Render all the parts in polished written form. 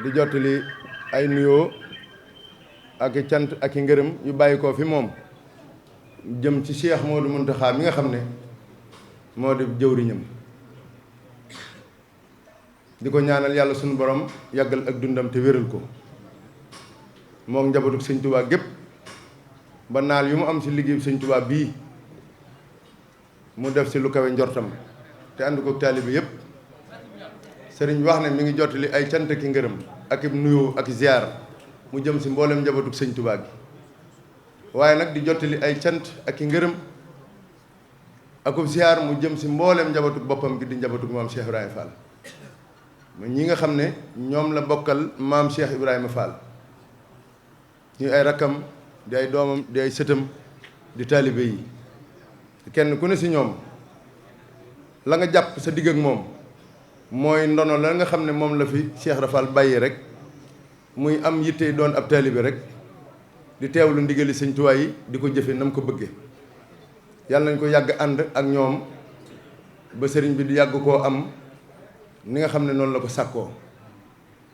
di jottali ay nuyoo ak i cant ak i ngërëm yu bàyyi ko fi moom jëm ci Cheikh Modou Mountakha mi nga xam ne moo di jëwriñam di ko ñaanal yàlla sunu borom yàggal ak dundam te wéral ko moom njabootu sëñ Tuubaa gépp ba naal yu mu am ci liggéey sëñ Tuubaa bii mu def ci lu kawe njortam te ànd ko taalibe yépp sëriñ wax ne mi ngi jottali ay cant ki ngërëm ak nuyoo ak ziar mu jëm ci mboolem njabootu sëñ Tuubaa gi waaye nag di jottali ay cant ak i ngërëm akub ziar mu jëm ci mboolem njabootu boppam gi di njabootu maam Cheikh Ibrahima Fall ñi nga xam ne ñoom la bokkal maam Cheikh Ibrahima Fall ñu ay rakkam di ay doomam di ay sëtam di taalibe yi kenn ku ne ci ñoom la nga jàpp sa digg ak moom mooy ndono la nga xam ne moom la fi Cheikh Rafal bàyyi rek muy am yitte doon ab taalibe rek di teewlu ndigali sëñ Tuubaa yi di ko jëfe na mu ko bëgge yàlla nañ ko yàgg ànd ak ñoom ba sëriñ bi di yàgg koo am ni nga xam ne noonu la ko sàkkoo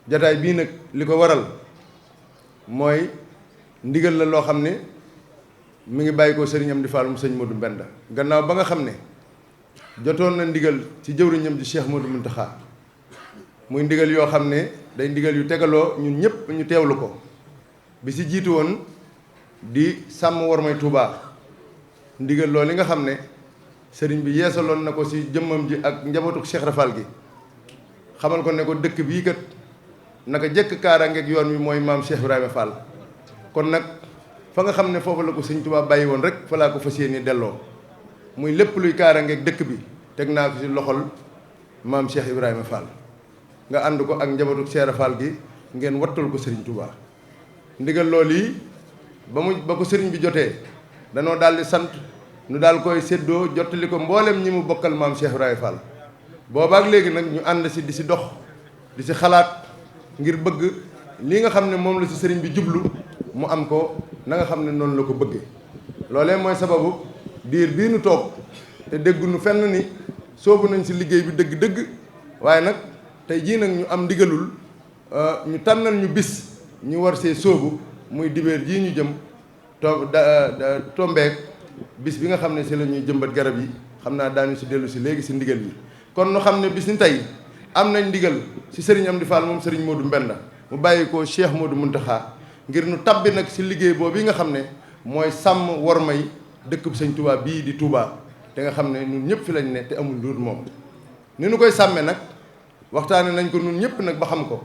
jataay bii nag li ko waral mooy ndigal la loo xam ne mi ngi bàyyi ko sëriñam di Fall mu sëñ Modou Mbenda gannaaw ba nga xam ne jotoon na ndigal ci jëwriñam di Cheikh Modou Mountakha muy ndigal yoo xam ne day ndigal yu tegaloo ñun ñëpp ñu teewlu ko bi ci jiitu woon di sàmm wormay Touba ndigal loolu li nga xam ne sëriñ bi yeesaloon na ko ci jëmmam ji ak njabootu Cheikh Rafal gi xamal ko ne ko dëkk bii kat naka jëkk kaaraangeeg yoon wi mooy maam Cheikh Ibrahima Fall kon nag fa nga xam ne foofu la ko sëñ Touba bàyyi woon rek fa laa ko fas yéene delloo muy lépp luy kaaraangeeg dëkk bi teg naa ko ci loxol maam Cheikh Ibrahima Fall nga ànd ko ak njabootu Cheikh Fall gi ngeen wattul ko sëriñ Touba ndigal loolu yi ba ko sëriñ bi jotee danoo daal di sant nu daal koy séddoo jottali ko mboolem ñi mu bokkal maam Cheikh Ibrahima Fall boobaak léegi nag ñu ànd ci di ci dox di ci xalaat ngir bëgg li nga xam ne moom la ci sëriñ bi jublu mu am ko na nga xam ne noonu la ko bëggee loolee mooy sababu diir bii nu toog te dégguñu fenn ni soobu nañ ci liggéey bi dëgg-dëgg waaye nag tey jii nag ñu am ndigalul ñu tànnal ñu bis ñu war see soobu muy dibéer jii ñu jëm tombeek bis bi nga xam ne ci la ñuy jëmbat garab yi xam naa daañu ci dellu ci léegi ci ndigal yi kon nu xam ne bis ni tey am nañ ndigal ci sëriñ Amdi Fall moom sëriñ Modou Mbenda mu bàyyi ko Cheikh Modou Mountakha ngir nu tabbi nag ci liggéey boobu yi nga xam ne mooy sàmm wormay dëkk sëñ Touba bii di Touba te nga xam ne ñun ñëpp fi lañ ne te amul lu dul moom ni nu koy sàmmee nag waxtaane nañ ko ñun ñëpp nag ba xam ko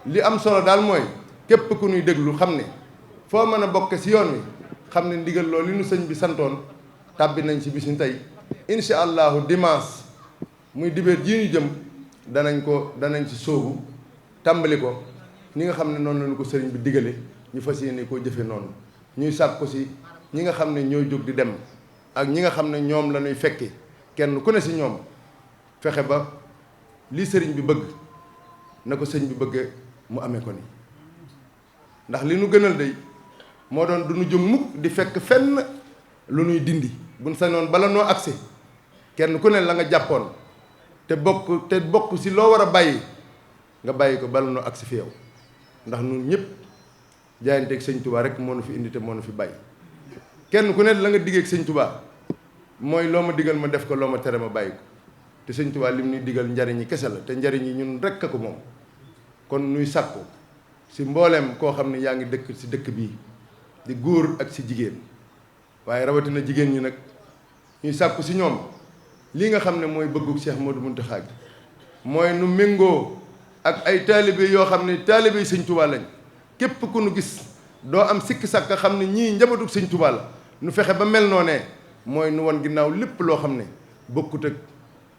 li am solo daal mooy képp ku ñuy déglu xam ne foo mën a bokk ci yoon wi xam ne ndigal loolu li nu sëñ bi santoon tàbbi nañ ci bis ni tey incha allahu dimanche muy dibéer jii ñu jëm danañ ci sóobu tàmbali ko ni nga xam ne noonu lañu ko sëriñ bi digale ñu fas yéene koo jëfe noonu ñuy sàkk ko ci ñi nga xam ne ñooy jóg di dem ak ñi nga xam ne ñoom la ñuy fekki kenn ku ne ci ñoom fexe ba lii sëriñ bi bëgg na ko sëriñ bi bëggee mu amee ko ni ndax li nu gënal day moo doon du nu jóg mukk di fekk fenn lu nuy dindi buñ sañoon bala noo agsi kenn ku ne la nga jàppoon te bokk ci loo war a bàyyi nga bàyyi ko bala noo agsi fi yow ndax nun ñëpp jaayanteeg sëñ Touba rek moo nu fi indi te moo nu fi bàyyi kenn ku ne la nga diggeeg sëñ Touba mooy loo ma digal ma def ko loo ma tere ma bàyyi ko te sëñ Touba lim ñuy digal njariñ yi kese la te njariñ yi ñun rekk a ko moom kon nuy sàkku ci mbooleem koo xam ne yaa ngi dëkk ci dëkk bii di góor ak ci jigéen waaye rawatina jigéen ñi nag ñuy sàkku ci ñoom lii nga xam ne mooy bëggu Cheikh Modou Mountakha gi mooy nu méngoo ak ay taalibe yoo xam ne taalibe yi sëñ Touba lañ képp ku nu gis doo am sikki sàkk xam ne ñii njabootu sëñ Touba la nu fexe ba mel noonee mooy nu wan ginnaaw lépp loo xam ne bokkut ak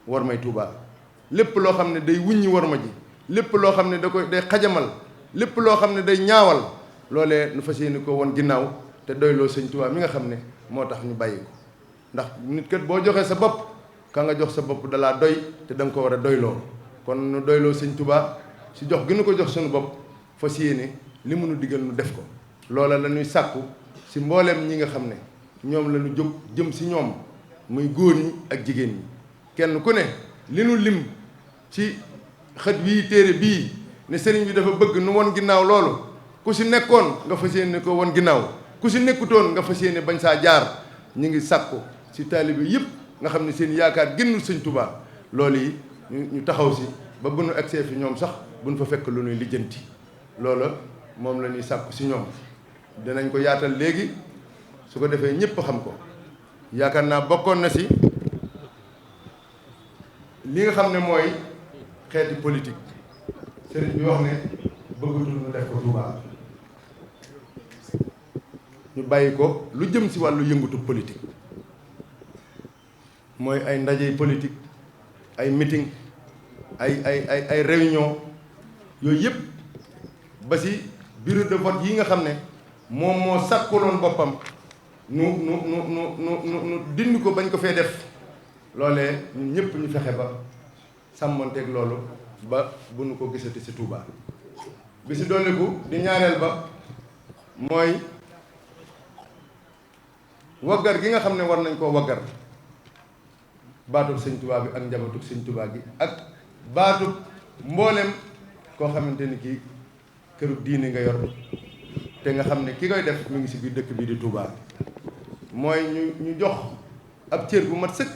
war may Touba lépp loo xam ne day wuññi war ma ji lépp loo xam ne day xajamal lépp loo xam ne day ñaawal loolee nu fas yéene ko wan ginnaaw te doyloo sëñ Touba mi nga xam ne moo tax ñu bàyyi ko ndax nit kat boo joxee sa bopp ka nga jox sa bopp dalaa doy te da nga ko war a doyloo kon nu doyloo sëñ Touba ci jox gi nu ko jox suñu bopp fas yéene li mënu digal nu def ko loola la ñuy sàkku ci mbooleem ñi nga xam ne ñoom la ñu jóg jëm ci ñoom muy góor ñi ak jigéen ñi kenn ku ne li nu lim ci xët wii téere bii ne sëriñ bi dafa bëgg nu won ginnaaw loolu ku si nekkoon nga fas yéene ko won ginnaaw ku si nekkutoon nga fas yéene bañ saa jaar. ñu ngi sàkku si taalibe yëpp nga xam ne seen yaakaar génnul sëñ Tuubaa loolu yi ñu taxaw si ba bu nu egsee fi ñoom sax bu nu fa fekk lu nuy lijjanti loola moom la ñuy sàkku si ñoom dinañ ko yaatal léegi su ko defee ñëpp xam ko yaakaar naa bokkoon na si li nga xam ne mooy xeeti politique sëriñ bi wax ne bëggatul ñu def ko Tuubaa ñu bàyyi ko lu jëm si wàllu yëngatu politique mooy ay ndaje politique ay meeting ay réunion yooyu yëpp ba si bureau de vote yi nga xam ne moom moo sàkkaloon boppam nu dindi ko bañ ko fee def loolee ñun ñëpp ñu fexe ba sàmmanteeg loolu ba bu nu ko gisati si Touba bi si dolliku di ñaareel ba mooy waggar gi nga xam ne war nañ koo waggar baatub sëñ Touba bi ak njabatug sëñ Touba gi ak baatub mboolem koo xamante ni kii këru diine nga yor te nga xam ne ki koy def mu ngi si biir dëkk bi di Touba mooy ñu jox ab cër bu mat sëkk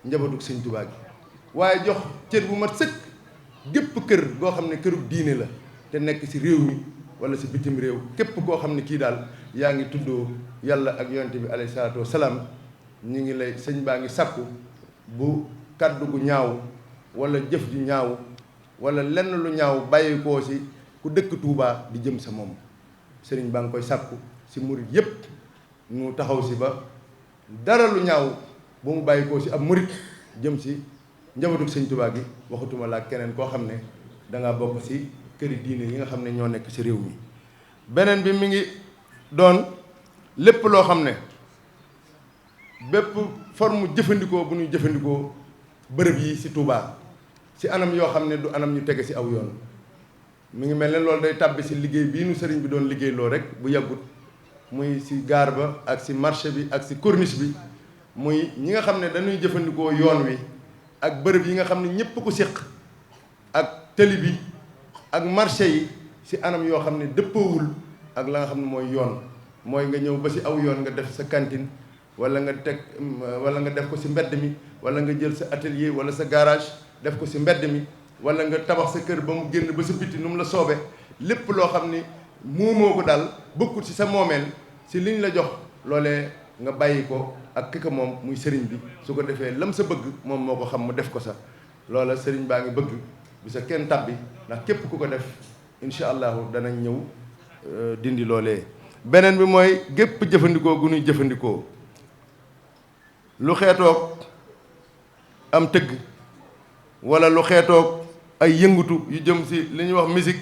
njabatug sëñ Touba gi waaye jox cër bu mat sëkk gépp kër goo xam ne kërub diine la te nekk si réew mi wala si bitim réew képp koo xam ne kii daal yaa ngi tuddoo yàlla ak yonent bi alayhi salaatu wasalaam ñi ngi lay sëñ baa ngi sàkku bu kàddu gu ñaaw wala jëf ju ñaaw wala lenn lu ñaaw bàyyi koo si ku dëkk Touba di jëm sa moom sëriñ baa ngi koy sàkku si murit yépp ñu taxaw si ba dara lu ñaaw bu mu bàyyi koo si ab murit jëm si njabootug sëñ Touba gi waxatuma laa keneen koo xam ne dangaa bokk si këri diine yi nga xam ne ñoo nekk si réew mi beneen bi mi ngi doon lépp loo xam ne bépp forme jëfandikoo bu ñuy jëfandikoo bërëb yi si Touba si anam yoo xam ne du anam ñu tege si aw yoon mi ngi mel ne loolu day tàbbi si liggéey bii nu sëriñ bi doon liggéey loo rek bu yàggut muy si gaar ba ak si marché bi ak si corniche bi muy ñi nga xam ne dañuy jëfandikoo yoon wi ak bërëb yi nga xam ne ñëpp ko séq ak tëli bi ak marché yi si anam yoo xam ne dëppoowul ak la nga xam ne mooy yoon mooy nga ñëw ba si aw yoon nga def sa cantine wala nga def ko si mbedd mi wala nga jël sa atelier wala sa garage def ko si mbedd mi wala nga tabax sa kër ba mu génn ba sa biti nu mu la soobe lépp loo xam ni moomoo ko daal bokkut si sa moomeel si liñ la jox loolee nga bàyyi ko ak ki ko moom muy sëriñ bi su ko defee lam sa bëgg moom moo ko xam mu def ko sa loola sëriñ baa ngi bëgg bi sa kenn tabbi ndax képp ku ko def incha allahu danañ ñëw dindi loolee. beneen bi mooy gépp jëfandikoo gu ñuy jëfandikoo lu xeetoog am tëgg wala lu xeetoog ay yëngutu yu jëm si li ñuy wax musique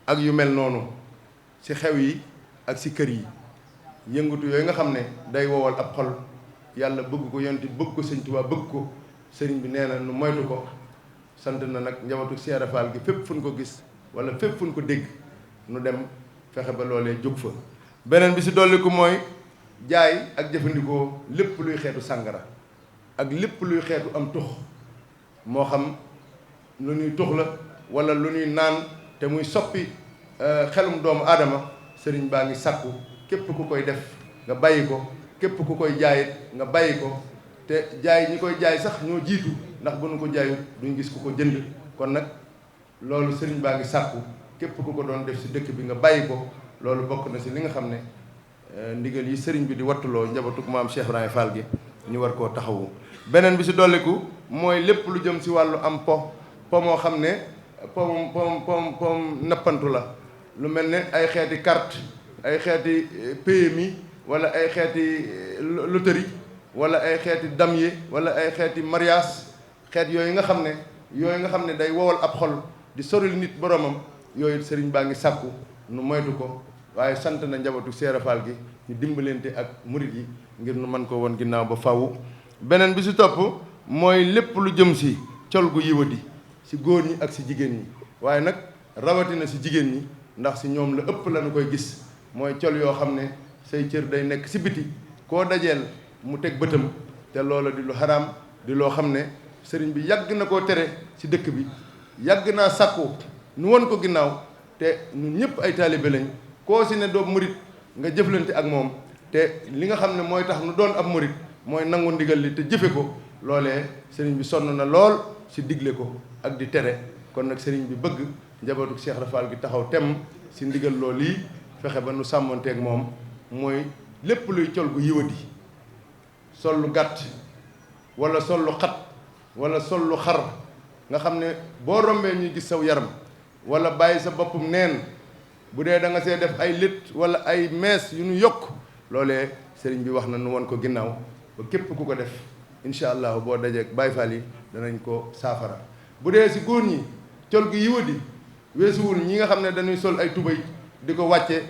ak yu mel noonu si xew yi ak si kër yi yëngutu yooyu nga xam ne day wowal ab xol yàlla bëgg ko yonti bëgg ko sëñ Tuubaa bëgg ko sëriñ bi nee na nu moytu ko sant na nag njabootu Cheikh Fall gi fépp fu ñu ko gis wala fépp fu ñu ko dégg nu dem fexe ba loolee jóg fa. beneen bi si dolliku mooy jaay ak jëfandikoo lépp luy xeetu sàngara ak lépp luy xeetu am tux moo xam lu ñuy tux la wala lu ñuy naan te muy soppi xelum doomu aadama sëriñ baa ngi sàkku képp ku koy def nga bàyyi ko képp ku koy jaayit nga bàyyi ko te jaay ñi koy jaay sax ñoo jiitu ndax bu nu ko jaayut duñ gis ku ko jënd kon nag loolu sëriñ baa ngi sàkku képp ku ko doon def si dëkk bi nga bàyyi ko loolu bokk na si li nga xam ne ndigal yi sëriñ bi di wattuloo njabatuk maam Cheikh Ibrahima Fall gi ñu war koo taxawu. beneen bi si dolliku mooy lépp lu jëm si wàllu am po moo xam ne pom nappantu la lu mel ne ay xeeti carte ay xeeti PMI wala ay xeeti loterie wala ay xeeti damier wala ay xeeti mariage xeet yooyu nga xam ne day wowal ab xol di soril nit boromam yooyu sëriñ baa ngi sàkku nu moytu ko waaye sant na njabootu Cheikh Fall gi ñu dimbalante ak murit yi ngir nu mën ko woon ginnaaw ba faw. beneen bi si topp mooy lépp lu jëm si col gu yiwadi si góor ñi ak si jigéen ñi waaye nag rawatina si jigéen ñi ndax si ñoom la ëpp lañu koy gis mooy col yoo xam ne say cër day nekk si biti koo dajeel mu teg bëtam te loola di lu xaraam di loo xam ne sëriñ bi yàgg na koo tere si dëkk bi yàgg naa sàkku nu won ko ginnaaw te ñun ñëpp ay taalibe lañ koo si ne doo murit nga jëflante ak moom te li nga xam ne mooy tax nu doon ab murit mooy nangu ndigal li te jëfe ko loolee sëriñ bi sonn na lool si digle ko ak di tere kon nag sëriñ bi bëgg njabootu Cheikh Ibra Fall gi taxaw tem si ndigal loolu yi fexe ba nu sàmmanteeg moom mooy lépp luy col gu yiwadi sol lu gàtt wala sol lu xat wala sol lu xar nga xam ne boo rombee ñuy gis saw yaram wala bàyyi sa boppum neen bu dee da nga see def ay lit wala ay mees yu nu yokk loolee sëriñ bi wax na nu won ko ginnaaw ba képp ku ko def incha allah boo dajeek Baay Faal yi danañ ko saafara bu dee si góor ñi col gi yiwadi weesuwul ñi nga xam ne dañuy sol ay tubay di ko wàcce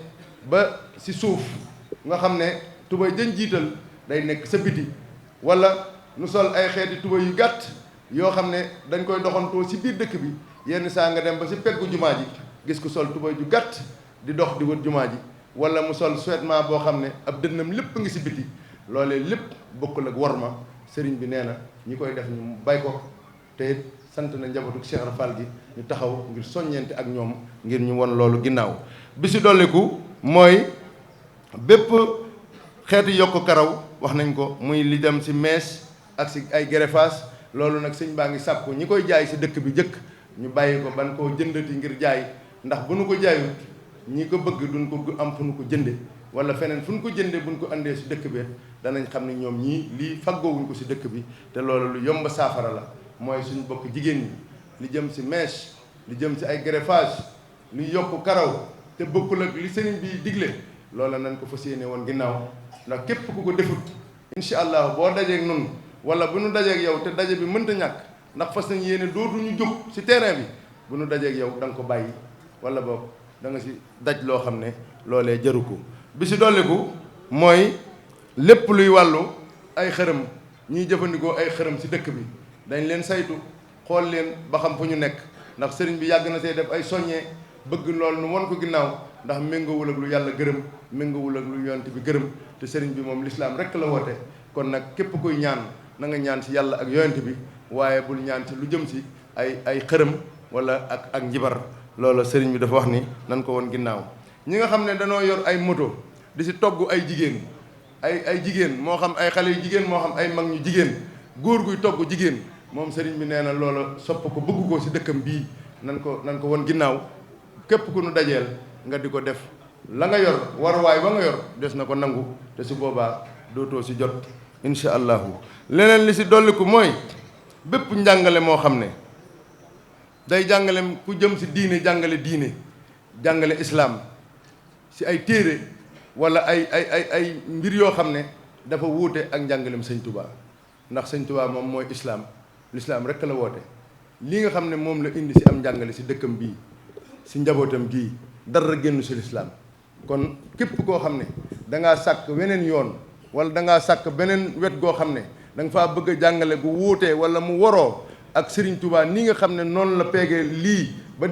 ba si suuf nga xam ne tubay jën jiital day nekk sa biti wala nu sol ay xeeti tubay yu gàtt yoo xam ne dañ koy doxantoo si biir dëkk bi yenn saa nga dem ba si peggu jumaa ji gis ko sol tubay ju gàtt di dox di wër jumaa ji wala mu sol vêtement boo xam ne ab dënnam lépp ngi si biti loolee lépp bokkul ak worma sëriñ bi nee na ñi koy def ñu bay ko te sant na njabootu Cheikh Ibra Fall gi ñu taxaw ngir soññeente ak ñoom ngir ñu won loolu ginnaaw bi si dolliku mooy bépp xeetu yokk karaw wax nañ ko muy li dem si mees ak si ay greffage loolu nag sëñ baa ngi sàkku ñi koy jaay si dëkk bi jëkk ñu bàyyi ko ban koo jëndati ngir jaay ndax bu nu ko jaayut ñi ko bëgg duñ ko am fu nu ko jënde wala feneen fu nu ko jënde buñ ko andee si dëkk bi danañ xam ne ñoom ñii lii faggoowuñ ko si dëkk bi te loolu lu yomb saafara la mooy suñu bokk jigéen ñi li jëm si mèche li jëm si ay greffage li yokk karaw te bokkul ak li sëriñ bi digle loola nañ ko fas yéene woon ginnaaw ndax képp ku ko defut incha allah boo dajeeg nun wala bu nu dajeeg yow te daje bi mënta ñàkk ndax fas nañ yéene dootuñu jóg si terrain bi bu nu dajeeg yow da nga ko bàyyi wala boog da nga si daj loo xam ne loolee jaru ko bi si dolliku mooy lépp luy wàllu ay xërëm ñiy jëfandikoo ay xërëm si dëkk bi dañ leen saytu xool leen ba xam fu ñu nekk ndax sëriñ bi yàgg na see def ay soññee bëgg loolu nu won ko ginnaaw ndax méngoowul ak lu yàlla gërëm méngoowul ak lu yonent bi gërëm te sëriñ bi moom lislaam rekk la woote kon nag képp kuy ñaan na nga ñaan si yàlla ak yonent bi waaye bul ñaan si lu jëm si ay xërëm wala ak njibar loolu sëriñ bi dafa wax ni nan ko won ginnaaw ñi nga xam ne danoo yor ay moto di si togg ay jigéen ay jigéen moo xam ay xale yu jigéen moo xam ay mag ñu jigéen góor guy togg jigéen moom sëriñ bi nee na loola sopp ko bëgg ko si dëkkam bii nan ko won ginnaaw képp ku nu dajeel nga di ko def la nga yor waruwaay ba nga yor des na ko nangu te su boobaa dootoo si jot incha allahu leneen li si dolliku mooy bépp njàngale moo xam ne day jàngale ku jëm si diine jàngale islaam si ay téere wala ay mbir yoo xam ne dafa wuute ak njàngalem sëñ Touba ndax sëñ Touba moom mooy islaam lislaam rekk la woote lii nga xam ne moom la indi si am njàngale si dëkkam bii si njabootam gii dara génn si lislaam kon képp koo xam ne dangaa sàkk weneen yoon wala dangaa sàkk beneen wet goo xam ne da nga faa bëgg a jàngale gu wuutee wala mu waroo ak Serigne Touba nii nga xam ne noonu la peegee lii ba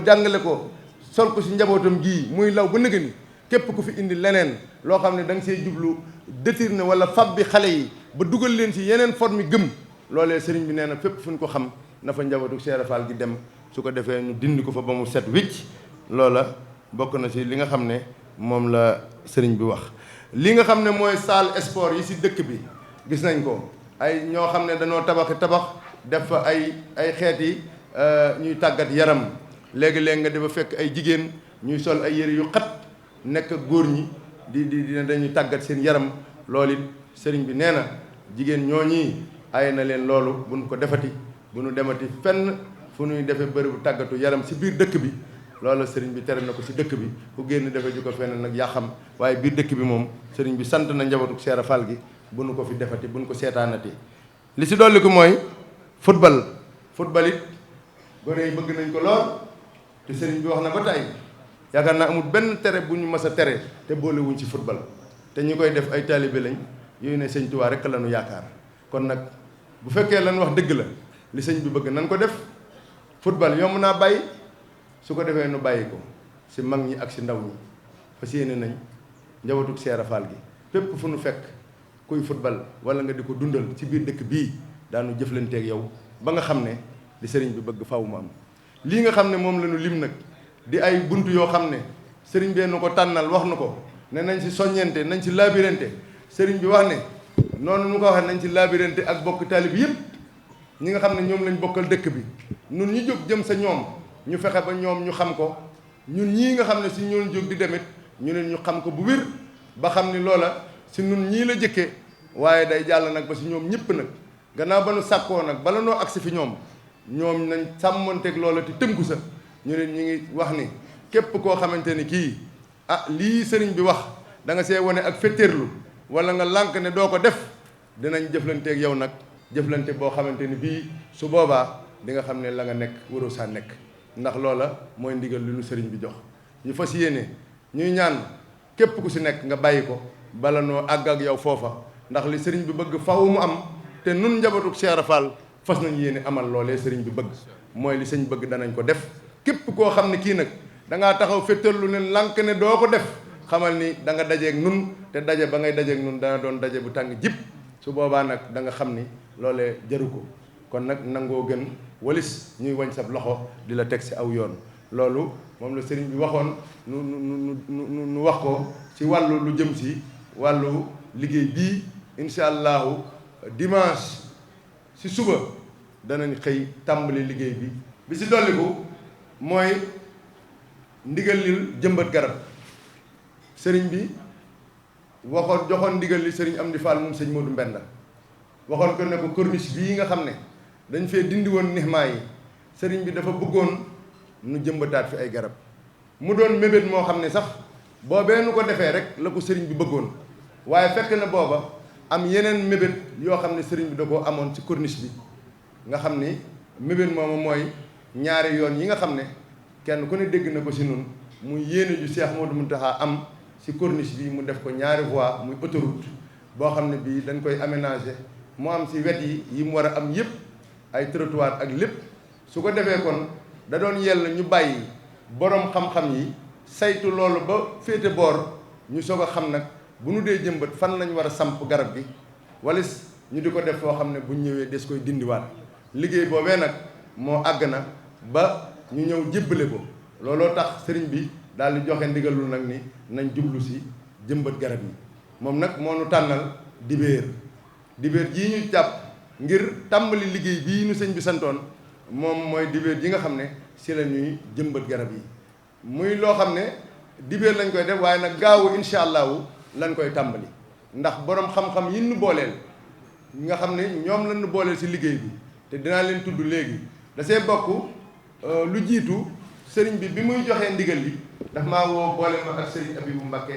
jàngale ko sol ko si njabootam gii muy law ba nëga ni képp ku fi indi leneen loo xam ne da nga see jublu détourné wala fab bi xale yi ba dugal leen si yeneen forme gëm loolee sëriñ bi nee na fépp fu ñu ko xam na fa njabootu Cheikh Ibra Fall gi dem su ko defee ñu dindi ko fa ba mu set wicc loola bokk na si li nga xam ne moom la sëriñ bi wax. li nga xam ne mooy salle sport yi si dëkk bi gis nañ ko ay ñoo xam ne dañoo tabax def fa ay xeet yi ñuy tàggat yaram léegi-léegi nga dafa fekk ay jigéen ñuy sol ay yëre yu xat nekk góor ñi di dañuy tàggat seen yaram loolu it sëriñ bi nee na jigéen ñooñi ay na leen loolu buñ ko defati bu nu demati fenn fu ñuy defee bërëbu tàggatu yaram si biir dëkk bi loolu sëriñ bi tere na ko si dëkk bi ku génn defee ju ko fenn nag yaa xam waaye biir dëkk bi moom sëriñ bi sant na njabootu Cheikh Ibra Fall gi bu nu ko fi defati bu nu ko seetaanati li si dolli ko mooy football it gone yi bëgg nañ ko lool te sëriñ bi wax na ba tey yaakaar naa amul benn tere bu ñu mës a tere te boolewuñ ci football te ñu koy def ay taalibe lañ yooyu ne sëñ Tuubaa rekk la ñu yaakaar kon nag bu fekkee lan wax dëgg la li sëñ bi bëgg nan ko def football yomb naa bàyyi su ko defee nu bàyyi ko si mag ñi ak si ndaw ñi fas yéene nañ njabootu Cheikh Ibra Fall gi fépp fu nu fekk kuy football wala nga di ko dundal ci biir dëkk bii daanu jëflanteeg yow ba nga xam ne li sëriñ bi bëgg faw mu am lii nga xam ne moom la ñu lim nag di ay bunt yoo xam ne sëriñ bee nu ko tànnal wax nu ko ne nañ ci soññente nañ ci labirante sëriñ bi wax ne noonu nu ko waxee nañ ci labirante ak bokk taalib yëpp ñi nga xam ne ñoom lañ bokkal dëkk bi nun ñu jóg jëm sa ñoom ñu fexe ba ñoom ñu xam ko ñun ñii nga xam ne si ñoon jóg di demit ñu ne ñu xam ko bu wér ba xam ni loola si nun ñii la jëkke waaye day jàll nag ba si ñoom ñëpp nag gannaaw ba nu sàkkoo nag bala noo agsi fi ñoom nañ sàmmanteeg loola te tënku sa ñu ne ñu ngi wax ni képp koo xamante ni kii lii sëriñ bi wax da nga see wane ak fetteerlu wala nga lànk ne doo ko def dinañ jëflanteeg yow nag jëflante boo xamante ni bii su boobaa di nga xam ne la nga nekk waroo saa nekk ndax loola mooy ndigal li nu sëriñ bi jox ñu fas yéene ñuy ñaan képp ku si nekk nga bàyyi ko bala noo àgg ak yow foofa ndax li sëriñ bi bëgg faw mu am te nun njabootu Cheikh Ibra Fall fas nañ yéene amal loolee sëriñ bi bëgg mooy li sëñ bëgg danañ ko def képp koo xam ne kii nag da ngaa taxaw fettarlu ne lànk ne doo ko def xamal ni da nga dajeeg nun te daje ba ngay dajeeg nun dana doon daje bu tàng jib su boobaa nag da nga xam ni loolee jaru ko kon nag nangoo gën walis ñuy wañ sab loxo di la teg si aw yoon loolu moom la sëriñ bi waxoon nu wax ko ci wàllu lu jëm si wàllu liggéey bii incha allahu dimanche si suba danañ xëy tàmbali liggéey bi si dolliku mooy ndigal li jëmbat garab sëriñ bi joxoon ndigal li sëriñ Amdi Fall moom sëñ Modou Mbenda waxoon ko ne ko corniche bii nga xam ne dañ fee dindi woon nixmaa yi sëriñ bi dafa bëggoon nu jëmbataat fi ay garab mu doon mébét moo xam ne sax boobee nu ko defee rek la ko sëriñ bi bëggoon waaye fekk na booba am yeneen mébét yoo xam ne sëriñ bi da koo amoon ci corniche bi nga xam ni mébét moomu mooy ñaari yoon yi nga xam ne kenn ku ne dégg na ko si nun muy yéene ju Cheikh Modou Mountakha am si corniche bi mu def ko ñaari voie muy autoroute boo xam ne bii dañ koy aménager mu am si wet yi mu war a am yëpp ay trottoir ak lépp su ko defee kon da doon yell ñu bàyyi borom xam-xam yi saytu loolu ba féete boor ñu soog a xam nag bu nu dee jëmbat fan lañ war a samp garab gi walis ñu di ko def foo xam ne bu ñëwee des koy dindiwaat liggéey boobee nag moo àgg na ba ñu ñëw jébbale ko looloo tax sëriñ bi daal di joxe ndigalul nag ni nañ jublu si jëmbat garab yi moom nag moo nu tànnal dibéer jii ñu jàpp ngir tàmbali liggéey bii nu sëñ bi santoon moom mooy dibéer ji nga xam ne si la ñuy jëmbat garab yi muy loo xam ne dibéer lañ koy def waaye nag gaawu incha allahu lañ koy tàmbali ndax borom xam-xam yi nu booleel nga xam ne ñoom lañ nu booleel si liggéey bi te dinaa leen tudd léegi da see bokk lu jiitu sëriñ bi muy joxee ndigal li daf maa woo boole ma ak sëriñ Abibu Mbakke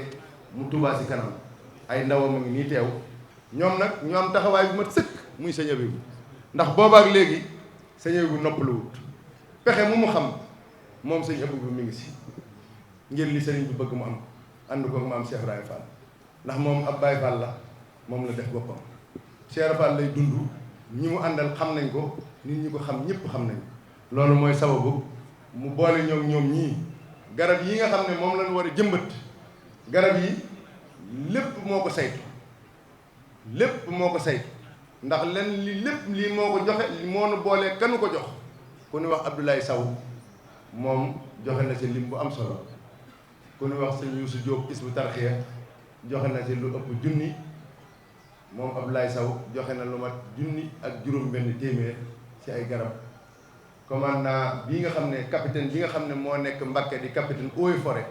mu Tuubaa si kanam ay ndawam a ngi nii teew ñoom nag ñoo am taxawaay bu mat sëkk muy sëñ Abibu ndax boobaak léegi sëñ Abibu noppaluwut pexe mu xam moom sëñ Abibu mi ngi si ngir li sëriñ bi bëgg mu am ànd ko maam Cheikh Ibrahima Fall ndax moom ab Baye Fall la moom la def boppam Cheikh Ibrahima Fall lay dund ñi mu àndal xam nañ ko nit ñi ko xam ñëpp xam nañ loolu mooy sababu mu boole ñoom ñii garab yi nga xam ne moom lañ war a jëmbat garab yi lépp moo ko saytu ndax lépp lii moo ko joxe moo nu boolee kanu ko jox ku ñu wax Abdoulaye Sow moom joxe na ci lim bu am solo ku ñu wax sëñ Youssou Diop Hizbut Tarqiyyah joxe na ci lu ëpp junni moom Abdoulaye Sow joxe na lu mat junni ak juróom-benn téeméer ci ay garab commandant bii nga xam ne capitaine bi nga xam ne moo nekk Mbacké di capitaine eaux et forêt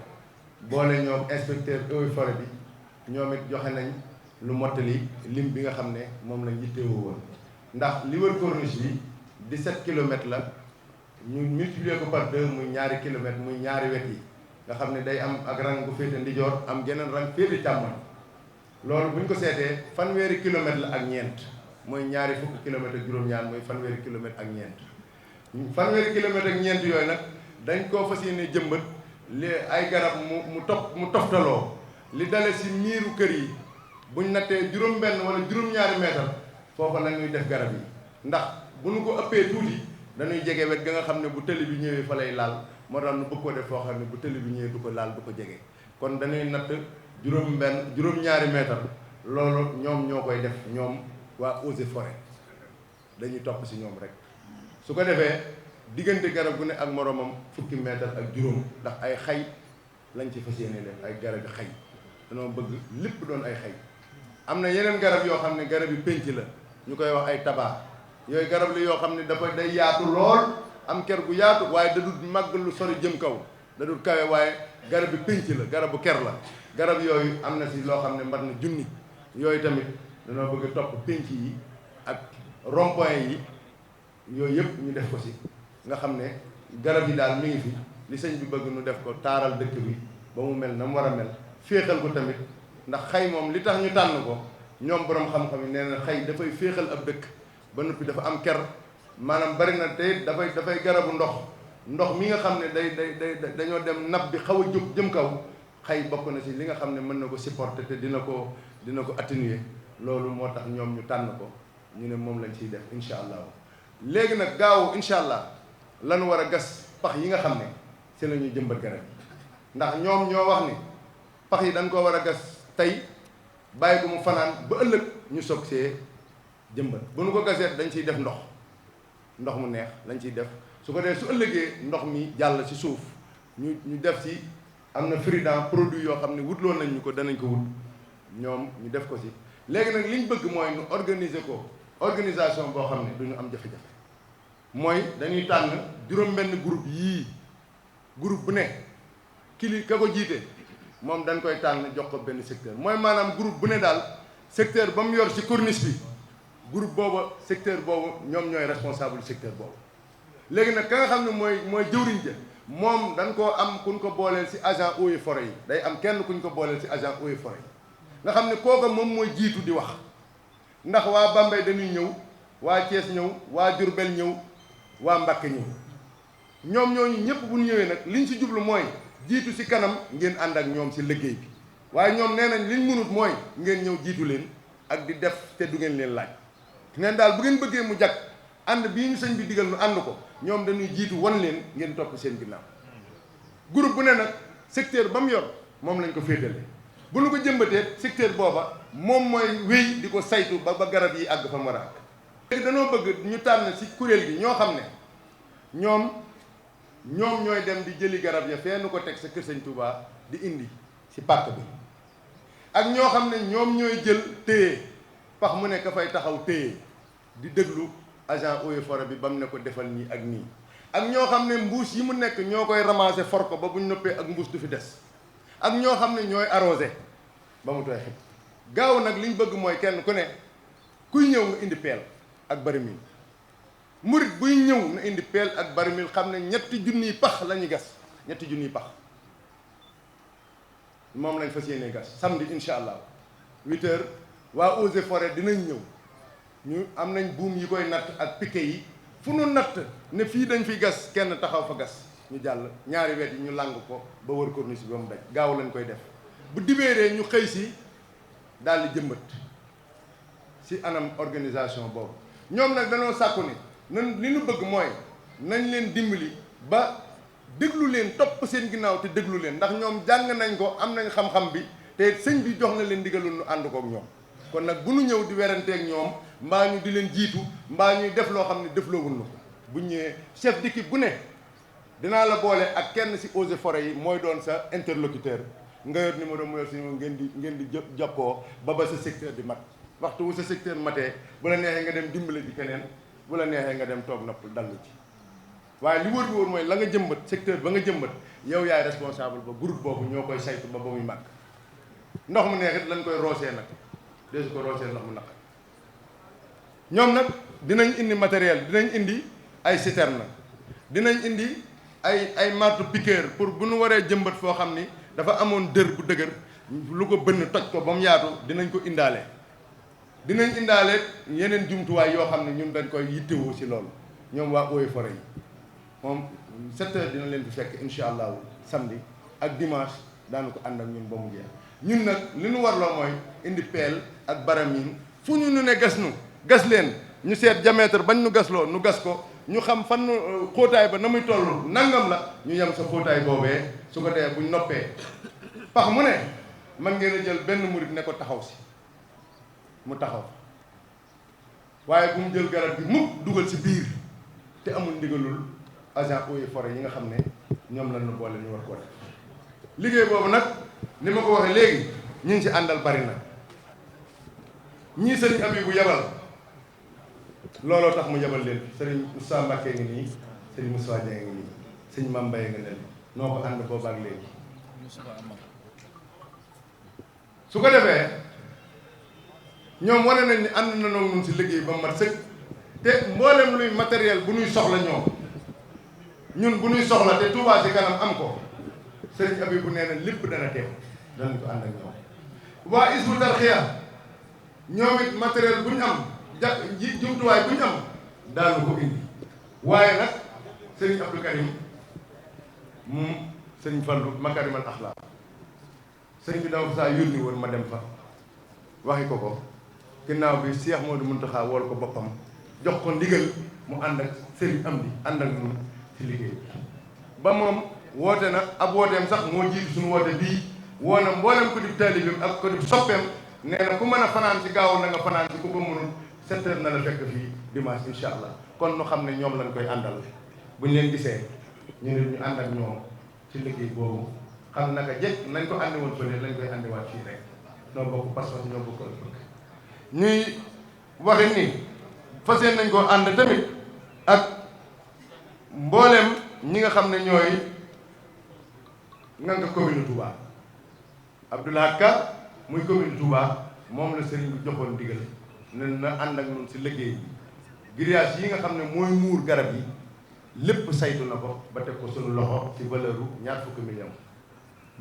boole ñoom inspecteur eaux et forêt bi ñoom it joxe nañ lu mottali lim bi nga xam ne moom lañ yittewoo woon ndax li wër corniche bi 17 kilomètres la ñu multiplier ko par 2 muy ñaari kilomètres muy ñaari wet yi nga xam ne day am ak rang bu féete ndijoor am geneen rang féete càmmoñ loolu bu ñu ko seetee fanweeri kilomètres la ak ñeent mooy ñaari fukki kilomètres ak juróom-ñaar mooy fanweeri kilomètres ak ñeent fanweeri kilomètres ak ñeent yooyu nag dañ koo fas yéene jëmbat li ay garab mu toftaloo li dale si miiru kër yi buñ nattee juróom-benn wala juróom-ñaari mètre foofa la ñuy def garab yi ndax bu nu ko ëppee tuuti dañuy jege wet ga nga xam ne bu tëli bi ñëwee fa lay laal moo tax nu bëgg koo def foo xam ne bu tëli bi ñëwee du ko laal du ko jege kon dañuy natt juróom-ñaari mètre loolu ñoom ñoo koy def ñoom waa eaux et forêt dañuy topp si ñoom rek su ko defee diggante garab gu ne ak moromam fukki mètre ak juróom ndax ay xay lañ ci fas yéene def ay garab yi xay danoo bëgg lépp doon ay xay. am na yeneen garab yoo xam ne garab yi pénc la ñu koy wax ay tabac yooyu garab la yoo xam ne dafa day yaatu lool am ker gu yaatu waaye da dul màgg lu sori jëm kaw da dul kawe waaye garab bi pénc la garabu ker la garab yooyu am na si loo xam ne mat na junni yooyu tamit danoo bëgg topp pénc yi ak rond-point yi yooyu yëpp ñu def ko si nga xam ne garab yi daal mi ngi fi li sëñ bi bëgg nu def ko taaral dëkk bi ba mu mel na mu war a mel féexal ko tamit ndax xay moom li tax ñu tànn ko ñoom borom xam-xam yi nee na xay dafay féexal ab dëkk ba noppi dafa am ker maanaam bari na te dafay garabu ndox mi nga xam ne dañoo dem nab bi xaw a jóg jëm kaw xay bokk na si li nga xam ne mën na ko supporter te dina ko atténuer loolu moo tax ñoom ñu tànn ko ñu ne moom lañ ciy def incha allah. léegi nag gaaw incha allah lañu war a gas pax yi nga xam ne si la ñuy jëmbat garab yi ndax ñoom ñoo wax ni pax yi dañ ko war a gas tey bàyyi ko mu fanaan ba ëllëg ñu soog see jëmbat bu nu ko gasee dañ ciy def ndox mu neex lañ ciy def su ko dee su ëllëgee ndox mi jàll ci suuf ñu def ci am na Frident produit yoo xam ne wutloon nañ ñu ko danañ ko wut ñoom ñu def ko ci léegi nag li ñu bëgg mooy ñu organiser ko organisation boo xam ne du ñu am jafe-jafe mooy dañuy tànn juróom-benn groupe yii groupe bu ne ka ko jiite moom dañ koy tànn jox ko benn secteur mooy maanaam groupe bu ne daal secteur ba mu yor ci corniche bi groupe boobu secteur boobu ñoom ñooy responsable secteur boobu léegi nag ka nga xam ne mooy jëwriñ ja moom dañ koo am kuñ ko booleel ci agent eaux et forêt yi day am kenn kuñ ko booleel ci agent eaux et forêt yi nga xam ne kooka moom mooy jiitu di wax ndax waa Bambey dañuy ñëw waa Thiès ñëw waa Diourbel ñëw waa Mbacké ñëw ñoom ñooñu ñëpp bu ñu ñëwee nag liñ ci jublu mooy jiitu ci kanam ngeen ànd ak ñoom ci liggéey bi waaye ñoom nee nañ liñ mënut mooy ngeen ñëw jiitu leen ak di def te du ngeen leen laaj neen daal bu ngeen bëggee mu jag ànd bii ñu sëñ bi digal nu ànd ko ñoom dañuy jiitu wan leen ngeen topp seen ginnaaw groupe bu ne nag secteur ba mu yor moom lañ ko féetale bu nu ko jëmbatee secteur booba moom mooy wéy di ko saytu ba garab yi àgg fa mu war a àgg léegi danoo bëgg ñu tànn ci kuréel gi ñoo xam ne ñoom ñooy dem di jëli garab ya fee nu ko teg sa kër sëñ Touba di indi ci pàkk bi ak ñoo xam ne ñoom ñooy jël téye pax mu nekk fay taxaw téye di déglu agent eaux et forêt bi ba mu ne ko defal nii ak nii ak ñoo xam ne mbuus yi mu nekk ñoo koy ramasser for ko ba buñ noppee ak mbuus du fi des ak ñoo xam ne ñooy arrosé ba mu tooy xib gaaw nag li ñu bëgg mooy kenn ku ne kuy ñëw nga indi peel ak barimil murit buy ñëw na indi peel ak barimil xam ne ñetti junniy pax la ñuy gas ñetti junniy pax moom lañ fas yéene gas samedi incha allah 8 heures waa eaux et forêt dinañ ñëw ñu am nañ buum yi koy natt ak piquet yi fu nu natt ne fii dañ fi gas kenn taxaw fa gas ñu jàll ñaari wet yi ñu làng ko ba wër corniche bi ba mu daj gaaw lañ koy def bu dibéeree ñu xëy si daal di jëmbat si anam organisation boobu ñoom nag dañoo sàkku ni nan li ñu bëgg mooy nañ leen dimbali ba déglu leen topp seen ginnaaw te déglu leen ndax ñoom jàng nañ ko am nañ xam-xam bi te sëñ bi jox na leen ndigalul nu ànd kook ñoom kon nag bu nu ñëw di weranteeg ñoom mbaa ñu di leen jiitu mbaa ñuy def loo xam ne defloowul na ko bu ñëwee chef d'équipe bu ne dinaa la boole ak kenn ci eaux et forêt yi mooy doon sa interlocuteur nga yor numéro mu yor si ngeen di jokkoo ba sa secteur di mat waxtu wu sa secteur matee bu la neexee nga dem dimbale ci keneen bu la neexee nga dem toog nopp dallu ci waaye li wóor bi wóor mooy la nga jëmbat secteur ba nga jëmbat yow yaay responsable ba groupe boobu ñoo koy saytu ba muy màgg ndox mu neex it lañ koy roosee nag desu ko roosee ndox mu naqari ñoom nag dinañ indi matériel dinañ indi ay citerne dinañ indi ay marteau piqueur pour bu nu waree jëmbat foo xam ni dafa amoon dër bu dëgër lu ko bënn toj ko ba mu yaatu dinañ ko indaale dinañ indaale yeneen jumtuwaay yoo xam ne ñun dañ koy yittewoo ci loolu ñoom waa eaux et forêt yi moom 7 heures dina leen fi fekk incha allahu samedi ak dimanche daanu ko ànd ak ñun ba mu jeex ñun nag li ñu warloo mooy indi peel ak baramin fu ñu ne gas leen ñu seet diamètre bañ nu gasloo nu gas ko ñu xam fan xóotaay ba na muy toll nangam la ñu yem sa xóotaay boobee su ko dee buñ noppee pax mu ne man ngeen a jël benn murit ne ko taxaw si mu taxaw waaye bu mu jël garab gi mukk dugal ci biir te amul ndigalul agent eaux et forêts yi nga xam ne ñoom lañu boole ñu war ko def liggéey boobu nag ni ma ko waxee léegi ñi ngi ci àndal bari na ñii sëriñ Abibu yabal looloo tax mu yabal leen sëriñ Moussa Mbacké ngi nii sëriñ Moussa Dieng ngi nii sëriñ Mame Mbaye nga leen noo ko ànd boobu ak léegi su ko defee ñoom wane nañ ni ànd na noonu ñun si liggéey ba mat sëkk te mboolem luy matériel bu ñuy soxla ñun bu ñuy soxla te Touba Ca Kanam am ko sëriñ Abibu nee na lépp dana teew danañ ko ànd ak ñoom waa Hizbut Tarqiyyah ñoom it matériel bu ñu am jumtuwaay bu ñu am daanu ko indi waaye nag sëriñ Abdou Karim moom sëriñ Fallou Makarimal Akhlaq sëriñ bi dama fa saa yónni woon ma dem fa waxi ko ginnaaw bi Cheikh Modou Mountakha wool ko boppam jox ko ndigal mu ànd ak sëriñ am bi ànd ak ñun ci liggéey ba moom woote na ab wooteem sax moo jiitu suñu woote bii woo na mboolem ko di taalibeem ak ko di soppeem nee na ku mën a fanaan ci gaaw na nga fanaan ci ku ko mënul 7 heures na la fekk fii dimanche incha allah kon nu xam ne ñoom lañ koy àndal bu ñu leen gisee ñu ne ñu ànd ak ñoom ci liggéey boobu xam naka jekk nañ ko àndi woon fële lañ koy àndiwaat fii rek noo bokk pas-pas ñoo bokk bëgg ñuy waxi ni fas yéene nañ koo ànd tamit ak mbooleem ñi nga xam ne ñooy nga commune Touba Abdoulaye Ka muy commune Touba moom la sëriñ bi joxoon digal ne na ànd ak ñun si liggéey bi grillage yi nga xam ne mooy muur garab yi lépp saytu na ko ba teg ko suñu loxo ci valeur u 20 millions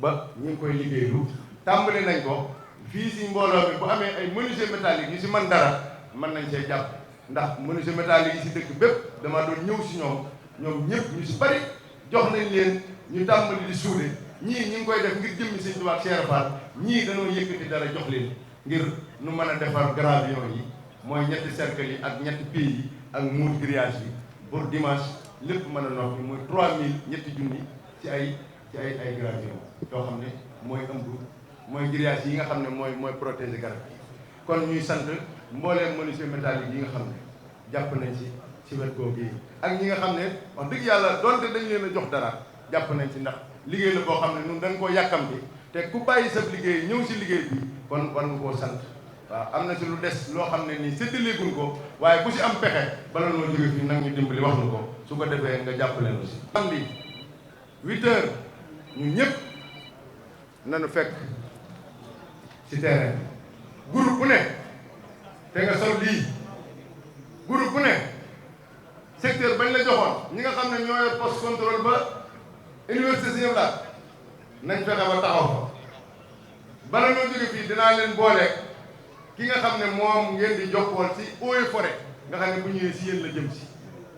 ba ñu ngi koy liggéeylu tàmbali nañ ko fii si mbooloo mi bu amee ay menuisier métallique yu si mën dara mën nañ see jàpp ndax menuisier métallique yi si dëkk bépp dama doon ñëw si ñoom ñëpp ñu si bari jox nañ leen ñu tàmbali di suude ñii ñi ngi koy def ngir jëmmi Sëñ Tuubaa ak Cheikh Fall ñii dañoo yëkkati dara jox leen ngir nu mën a defar gravillon yi mooy ñetti cercle yi ak ñetti pieds yi ak muur grillage yi pour dimanche lépp mën a noppi muy 3000 ñetti junni ci ay gravillon yoo xam ne mooy ëmb mooy grillage yi nga xam ne mooy protéger garab yi kon ñuy sant mbooleem menuisier métallique yi nga xam ne jàpp nañ ci wet googu yi ak ñi nga xam ne wax dëgg yàlla donte dañ leen a jox dara jàpp nañ ci ndax liggéey la boo xam ne ñun dañ koo yàkkamti te ku bàyyi sa liggéey ñëw si liggéey bi kon war nga koo sant waaw am na si lu des loo xam ne nii séddaleeguñ ko waaye bu si am pexe bala noo jóge fii nag ñu dimbali wax nu ko su ko defee nga jàppale nu si samedi 8 heures ñun ñëpp nañu fekk ci terrain bi groupe bu ne te nga sol lii groupe bu ne secteur bañ la joxoon ñi nga xam ne ñoo yor poste contrôle ba université Sëñ Abdou Lahad nañ fexe ba taxaw fa bala ñoo jóge fii dinaa leen boole ki nga xam ne moom ngeen di jokkool ci eaux et forêt nga xam ne bu ñëwee si yéen la jëm si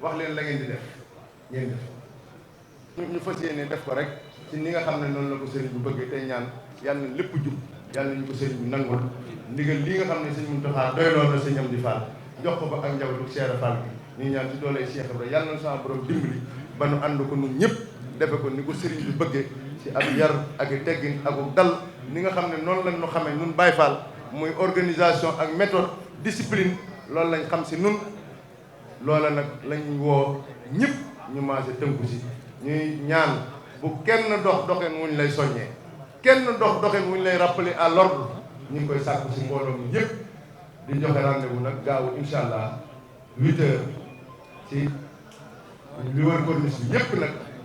wax leen la ngeen di def ngeen def ñu fas yéene def ko rek ci ni nga xam ne noonu la ko sëriñ bu bëggee tey ñaan yàlla na lépp jub yàlla ñu ko sëriñ bi nangul ndigal lii nga xam ne sëñ Mountakha doyloo na sëñ Amdi Fall jox ko ba ak njabootu Cheikh Fall bi ñu ñaan ci dooley Cheikh Ibra yàlla na sama borom dimbali ba nu ànd ko nun ñëpp defe ko ni ko sëriñ bi bëggee ci ak yar ak teggin ak dal ni nga xam ne noonu lañ ñu xamee nun Baye Fall muy organisation ak méthode discipline loolu lañ xam si nun loola nag lañ woo ñëpp ñu maase tënku si ñuy ñaan bu kenn dox doxeen wuñ lay soññee kenn dox doxeen wuñ lay rappeler à l'ordre ñu ngi koy sàkku si mbooloo mi yëpp di joxe rendez-vous nag gaawu incha allah 8 heures ci li wër corniche bi yëpp nag